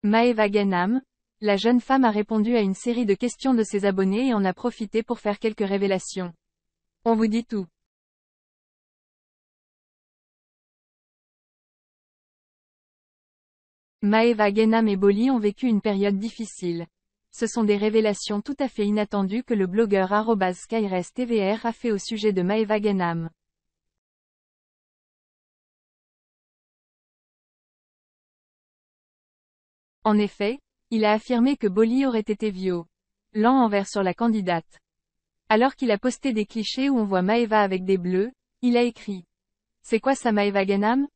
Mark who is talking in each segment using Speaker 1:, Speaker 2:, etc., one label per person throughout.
Speaker 1: Maeva Ganam, la jeune femme a répondu à une série de questions de ses abonnés et en a profité pour faire quelques révélations. On vous dit tout. Maeva Ganam et Bolly ont vécu une période difficile. Ce sont des révélations tout à fait inattendues que le blogueur @SkyresTVR a fait au sujet de Maeva Ganam. En effet, il a affirmé que Bolly aurait été violent envers sur la candidate. Alors qu'il a posté des clichés où on voit Maeva avec des bleus, il a écrit: C'est quoi ça Maeva Ganam?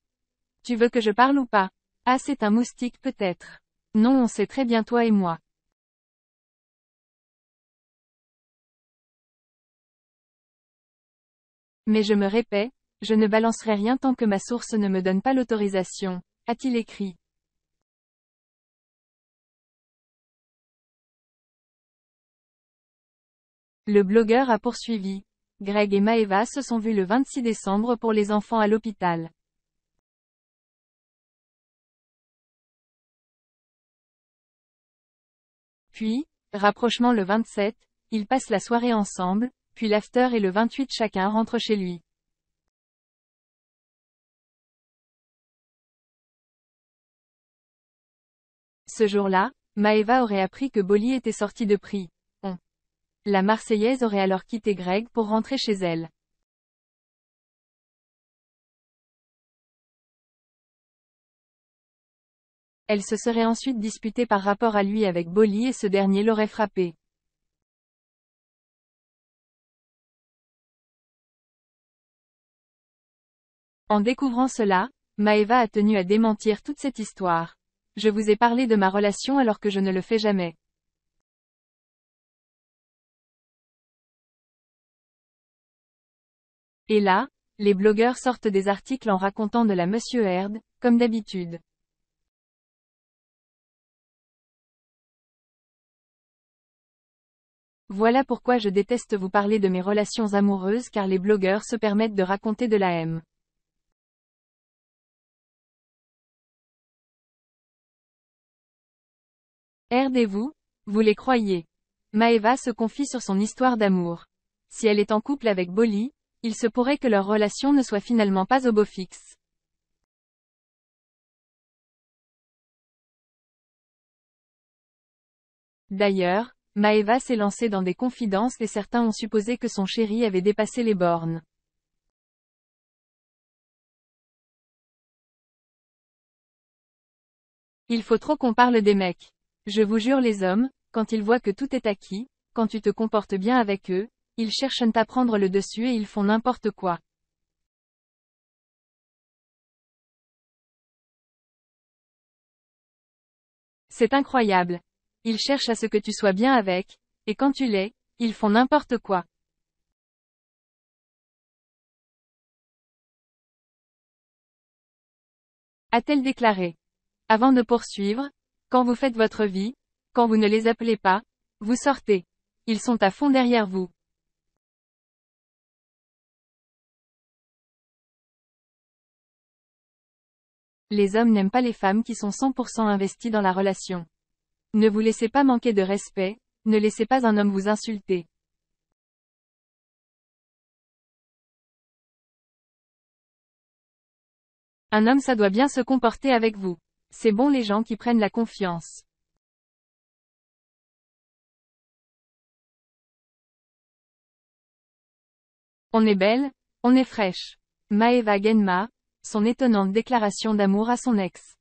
Speaker 1: Tu veux que je parle ou pas? Ah c'est un moustique peut-être. Non on sait très bien toi et moi. Mais je me répète, je ne balancerai rien tant que ma source ne me donne pas l'autorisation, a-t-il écrit. Le blogueur a poursuivi. Greg et Maeva se sont vus le 26 décembre pour les enfants à l'hôpital. Puis, rapprochement le 27, ils passent la soirée ensemble, puis l'after et le 28 chacun rentre chez lui. Ce jour-là, Maeva aurait appris que Bolly était sortie de prison. La Marseillaise aurait alors quitté Greg pour rentrer chez elle. Elle se serait ensuite disputée par rapport à lui avec Bolly et ce dernier l'aurait frappé. En découvrant cela, Maeva a tenu à démentir toute cette histoire. Je vous ai parlé de ma relation alors que je ne le fais jamais. Et là, les blogueurs sortent des articles en racontant de la Monsieur Heard, comme d'habitude. Voilà pourquoi je déteste vous parler de mes relations amoureuses car les blogueurs se permettent de raconter de la M. Heard et vous les croyez? Maeva se confie sur son histoire d'amour. Si elle est en couple avec Bolly, il se pourrait que leur relation ne soit finalement pas au beau fixe. D'ailleurs, Maeva s'est lancée dans des confidences et certains ont supposé que son chéri avait dépassé les bornes. Il faut trop qu'on parle des mecs. Je vous jure les hommes, quand ils voient que tout est acquis, quand tu te comportes bien avec eux, ils cherchent à prendre le dessus et ils font n'importe quoi. C'est incroyable. Ils cherchent à ce que tu sois bien avec, et quand tu l'es, ils font n'importe quoi. A-t-elle déclaré. Avant de poursuivre, quand vous faites votre vie, quand vous ne les appelez pas, vous sortez. Ils sont à fond derrière vous. Les hommes n'aiment pas les femmes qui sont 100% investies dans la relation. Ne vous laissez pas manquer de respect, ne laissez pas un homme vous insulter. Un homme ça doit bien se comporter avec vous. C'est bon les gens qui prennent la confiance. On est belle, on est fraîche. Maeva Ganam, son étonnante déclaration d'amour à son ex.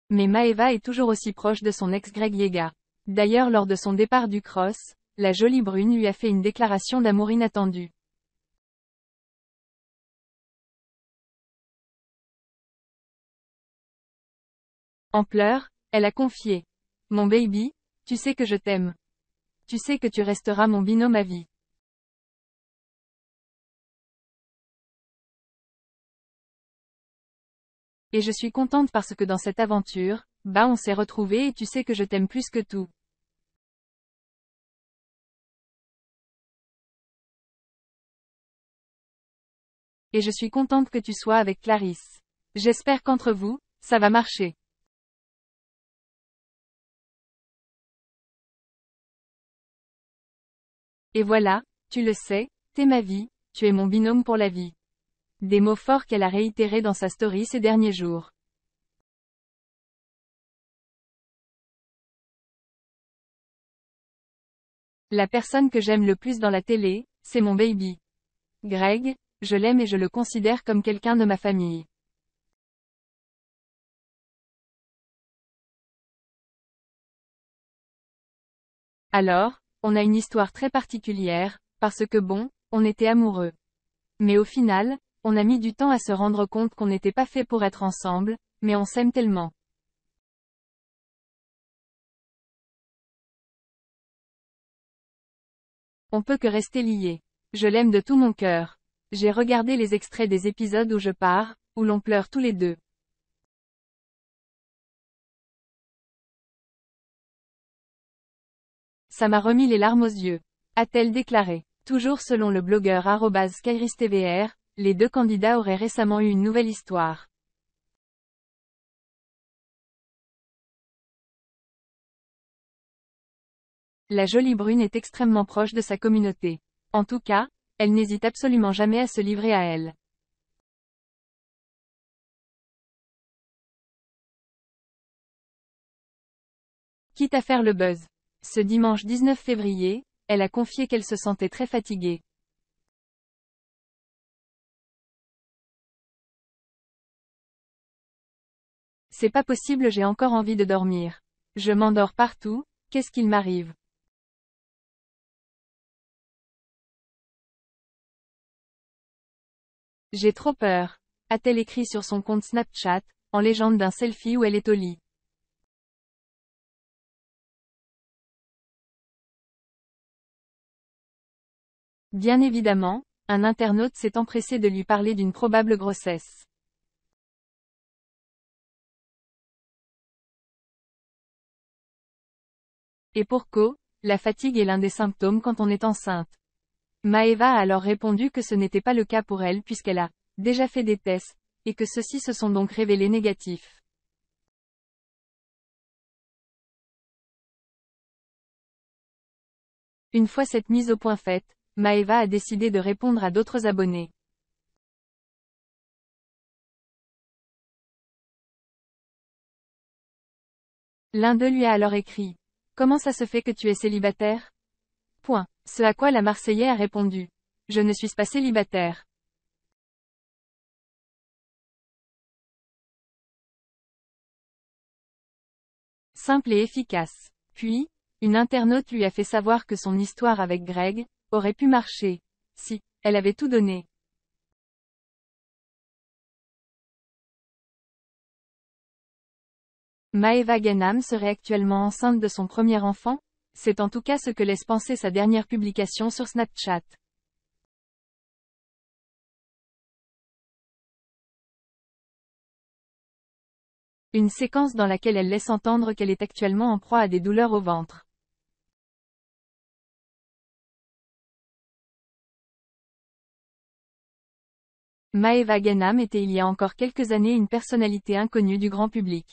Speaker 1: Mais Maeva est toujours aussi proche de son ex Greg Yega. D'ailleurs lors de son départ du cross, la jolie brune lui a fait une déclaration d'amour inattendue. En pleurs, elle a confié. Mon baby, tu sais que je t'aime. Tu sais que tu resteras mon binôme à vie. Et je suis contente parce que dans cette aventure, on s'est retrouvés et tu sais que je t'aime plus que tout. et je suis contente que tu sois avec Clarisse. J'espère qu'entre vous, ça va marcher. Et voilà, tu le sais, t'es ma vie, tu es mon binôme pour la vie. Des mots forts qu'elle a réitérés dans sa story ces derniers jours. La personne que j'aime le plus dans la télé, c'est mon baby. Greg, je l'aime et je le considère comme quelqu'un de ma famille. Alors, on a une histoire très particulière, parce que bon, on était amoureux. Mais au final, on a mis du temps à se rendre compte qu'on n'était pas fait pour être ensemble, mais on s'aime tellement. On peut que rester liés. Je l'aime de tout mon cœur. J'ai regardé les extraits des épisodes où je pars, où l'on pleure tous les deux. Ça m'a remis les larmes aux yeux. A-t-elle déclaré. Toujours selon le blogueur @KairisTVR, les deux candidats auraient récemment eu une nouvelle histoire. La jolie brune est extrêmement proche de sa communauté. En tout cas, elle n'hésite absolument jamais à se livrer à elle. Quitte à faire le buzz. Ce dimanche 19 février, elle a confié qu'elle se sentait très fatiguée. C'est pas possible, j'ai encore envie de dormir. Je m'endors partout, qu'est-ce qu'il m'arrive? J'ai trop peur. A-t-elle écrit sur son compte Snapchat, en légende d'un selfie où elle est au lit. Bien évidemment, un internaute s'est empressé de lui parler d'une probable grossesse. Et pour co, la fatigue est l'un des symptômes quand on est enceinte. Maeva a alors répondu que ce n'était pas le cas pour elle puisqu'elle a déjà fait des tests, et que ceux-ci se sont donc révélés négatifs. Une fois cette mise au point faite, Maeva a décidé de répondre à d'autres abonnés. L'un d'eux lui a alors écrit. Comment ça se fait que tu es célibataire? Point. Ce à quoi la Marseillais a répondu. Je ne suis pas célibataire. Simple et efficace. Puis, une internaute lui a fait savoir que son histoire avec Greg aurait pu marcher, si elle avait tout donné. Maeva Ganam serait actuellement enceinte de son premier enfant? C'est en tout cas ce que laisse penser sa dernière publication sur Snapchat. Une séquence dans laquelle elle laisse entendre qu'elle est actuellement en proie à des douleurs au ventre. Maeva Ganam était il y a encore quelques années une personnalité inconnue du grand public.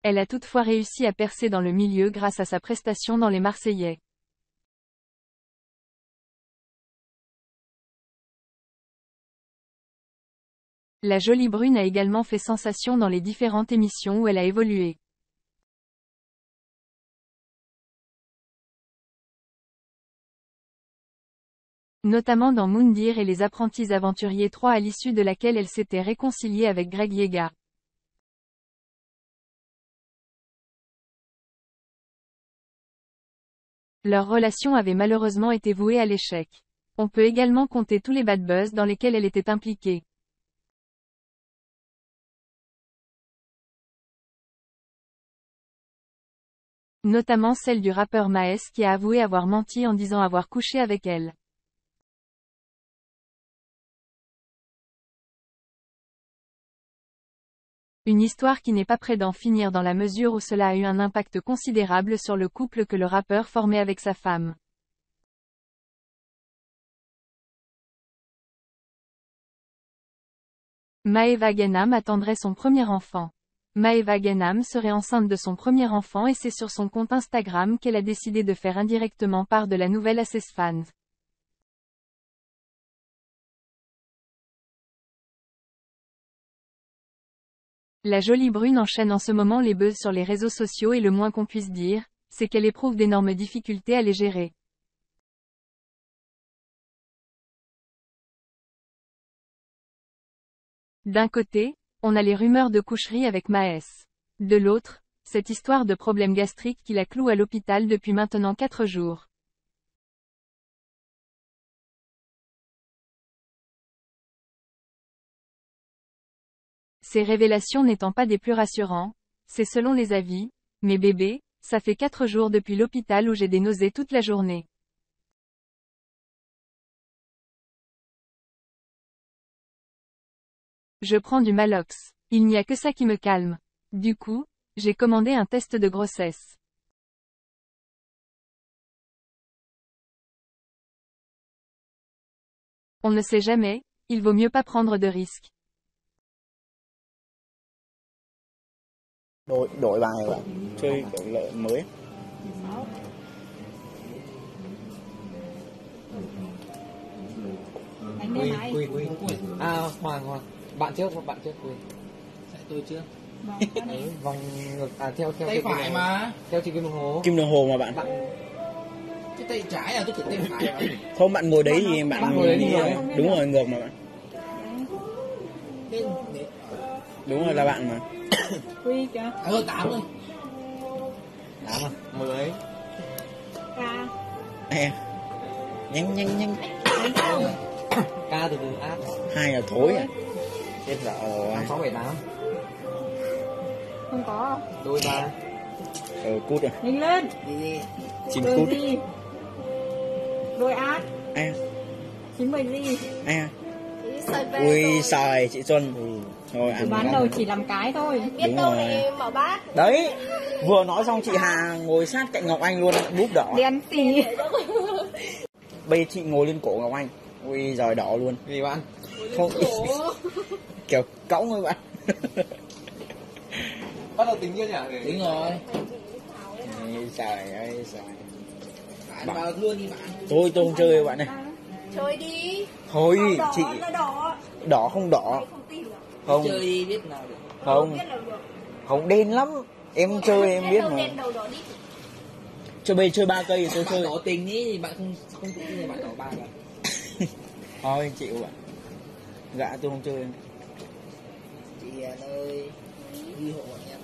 Speaker 1: Elle a toutefois réussi à percer dans le milieu grâce à sa prestation dans Les Marseillais. La jolie brune a également fait sensation dans les différentes émissions où elle a évolué. Notamment dans Moundir et les Apprentis Aventuriers 3 à l'issue de laquelle elle s'était réconciliée avec Greg Yega. Leur relation avait malheureusement été vouée à l'échec. On peut également compter tous les bad buzz dans lesquels elle était impliquée. Notamment celle du rappeur Maes qui a avoué avoir menti en disant avoir couché avec elle. Une histoire qui n'est pas près d'en finir dans la mesure où cela a eu un impact considérable sur le couple que le rappeur formait avec sa femme. Maeva Genam attendrait son premier enfant. Maeva Genam serait enceinte de son premier enfant et c'est sur son compte Instagram qu'elle a décidé de faire indirectement part de la nouvelle à ses fans. La jolie brune enchaîne en ce moment les buzz sur les réseaux sociaux et le moins qu'on puisse dire, c'est qu'elle éprouve d'énormes difficultés à les gérer. D'un côté, on a les rumeurs de coucherie avec Maes. De l'autre, cette histoire de problème gastrique qui la cloue à l'hôpital depuis maintenant 4 jours. Ces révélations n'étant pas des plus rassurants, c'est selon les avis, mais bébé, ça fait 4 jours depuis l'hôpital où j'ai des nausées toute la journée. Je prends du Malox. Il n'y a que ça qui me calme. Du coup, j'ai commandé un test de grossesse. On ne sait jamais, il vaut mieux pas prendre de risques.
Speaker 2: Đổi bài bạn chơi kiểu lợi mới.
Speaker 3: Quy. À Hoàng, bạn trước Quy.
Speaker 4: Tôi chưa.
Speaker 3: Vòng ngược theo
Speaker 4: tay phải mà.
Speaker 3: Theo chỉ kim đồng hồ.
Speaker 2: Kim đồng hồ mà bạn.
Speaker 4: Cái tay trái à, tôi tưởng tay phải mà.
Speaker 2: Không, bạn ngồi đấy thì bạn ngồi đấy thì đúng rồi, ngược mà bạn. Đúng rồi, là bạn mà.
Speaker 5: Quy chưa?
Speaker 4: 8 rồi.
Speaker 3: 8 à? 10.
Speaker 5: Ca.
Speaker 2: Nhanh.
Speaker 3: Ca từ từ áp.
Speaker 2: 2 là thối à. Chết dở rồi.
Speaker 3: 6, 7, 8.
Speaker 5: Không có.
Speaker 3: Đôi 3.
Speaker 2: Cút rồi.
Speaker 5: Nhanh lên.
Speaker 4: Đi.
Speaker 2: Chim
Speaker 5: Đôi
Speaker 2: cút.
Speaker 5: gì? Đôi át.
Speaker 2: À.
Speaker 5: 90 gì?
Speaker 2: À. Ui xài chị Xuân. Rồi ăn.
Speaker 5: Bán đầu chỉ làm cái thôi.
Speaker 2: Đúng rồi.
Speaker 5: Mở bát.
Speaker 2: Đấy, vừa nói xong chị Hà ngồi sát cạnh Ngọc Anh luôn, búp đỏ.
Speaker 5: Đen xì.
Speaker 2: Bây chị ngồi lên cổ Ngọc Anh. Ui giời, đỏ luôn.
Speaker 3: Vì bạn
Speaker 2: Không. Kiểu cõng thôi bạn.
Speaker 3: bắt đầu tính chưa nhỉ?
Speaker 4: Tính rồi.
Speaker 2: Trời ơi trời.
Speaker 4: Bạn vào luôn đi bạn.
Speaker 2: Tôi không chơi bạn này.
Speaker 5: Chơi đi.
Speaker 2: Thôi
Speaker 5: Đỏ
Speaker 2: chị
Speaker 5: là đỏ.
Speaker 2: đỏ không đỏ.
Speaker 5: Không tin à?
Speaker 2: Không.
Speaker 4: Chơi đi biết nào được.
Speaker 2: Không.
Speaker 5: Biết đâu được.
Speaker 2: Không đen lắm. Em chơi em biết mà.
Speaker 5: Đen đầu đỏ đi.
Speaker 2: Chơi bây chơi 3 cây tôi
Speaker 4: Bạn
Speaker 2: chơi.
Speaker 4: tỏ tình ý thì bạn không tự nhiên bạn tỏ 3 lần.
Speaker 2: Thôi chịu bạn. Gã tôi không chơi.
Speaker 4: Chị ơi, ghi hộ bọn em.